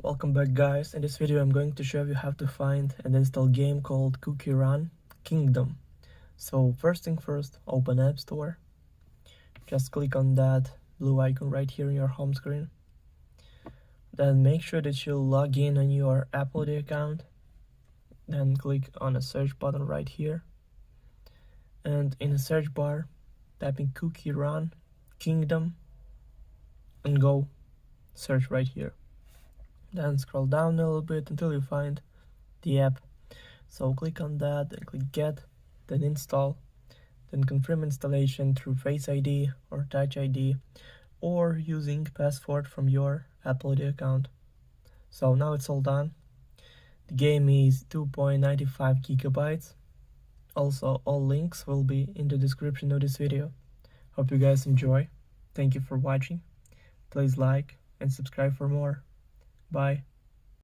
Welcome back, guys. In this video I'm going to show you how to find and install a game called CookieRun Kingdom. So first thing first, open App Store. Just click on that blue icon right here in your home screen. Then make sure that you log in on your Apple ID account. Then click on the search button right here. And in the search bar, type in CookieRun Kingdom and go search right here. Then scroll down a little bit until you find the app. So click on that and click get, then install, then confirm installation through Face ID or Touch ID or using password from your Apple ID account. So now it's all done. The game is 2.95 gigabytes. Also, all links will be in the description of this video. Hope you guys enjoy. Thank you for watching. Please like and subscribe for more. Bye.